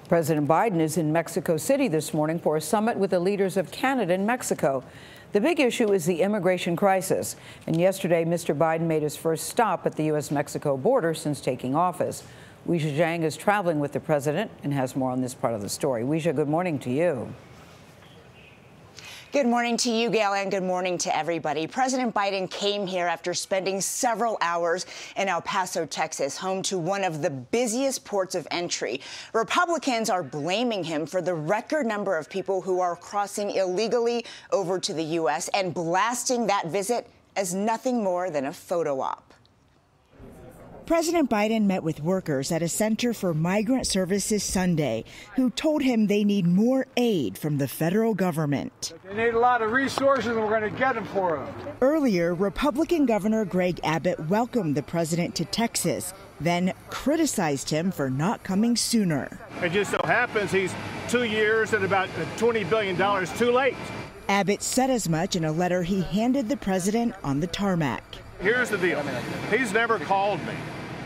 President Biden is in Mexico City this morning for a summit with the leaders of Canada and Mexico. The big issue is the immigration crisis. And yesterday, Mr. Biden made his first stop at the U.S. Mexico border since taking office. Weijia Jiang is traveling with the president and has more on this part of the story. Weijia, good morning to you. Good morning to you, Gayle, and good morning to everybody. President Biden came here after spending several hours in El Paso, Texas, home to one of the busiest ports of entry. Republicans are blaming him for the record number of people who are crossing illegally over to the U.S. and blasting that visit as nothing more than a photo op. President Biden met with workers at a Center for Migrant Services Sunday, who told him they need more aid from the federal government. They need a lot of resources, and we're going to get them for them. Earlier, Republican Governor Greg Abbott welcomed the president to Texas, then criticized him for not coming sooner. It just so happens he's 2 years and about $20 billion too late. Abbott said as much in a letter he handed the president on the tarmac. Here's the deal. He's never called me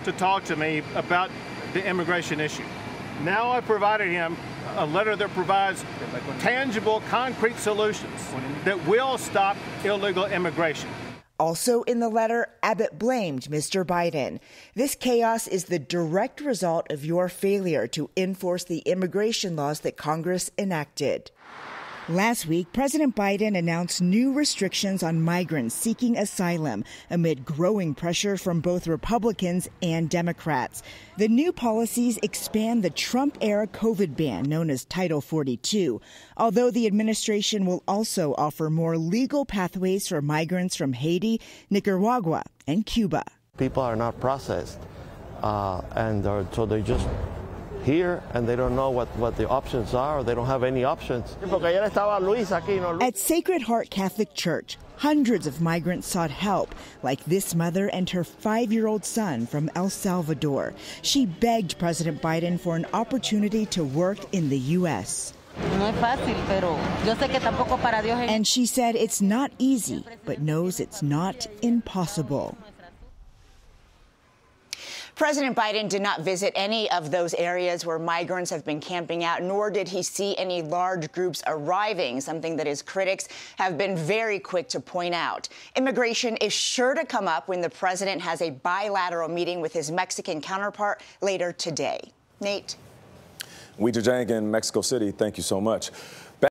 to talk to me about the immigration issue. Now I've provided him a letter that provides tangible, concrete solutions that will stop illegal immigration. Also in the letter, Abbott blamed Mr. Biden. This chaos is the direct result of your failure to enforce the immigration laws that Congress enacted. Last week, President Biden announced new restrictions on migrants seeking asylum amid growing pressure from both Republicans and Democrats. The new policies expand the Trump-era COVID ban known as Title 42, although the administration will also offer more legal pathways for migrants from Haiti, Nicaragua, and Cuba. People are not processed, so they just here, and they don't know what the options are, or they don't have any options. At Sacred Heart Catholic Church, hundreds of migrants sought help, like this mother and her 5-year-old son from El Salvador. She begged President Biden for an opportunity to work in the U.S. And she said it's not easy, but knows it's not impossible. President Biden did not visit any of those areas where migrants have been camping out, nor did he see any large groups arriving, something that his critics have been very quick to point out. Immigration is sure to come up when the president has a bilateral meeting with his Mexican counterpart later today. Nate. Weijia Jiang in Mexico City, thank you so much.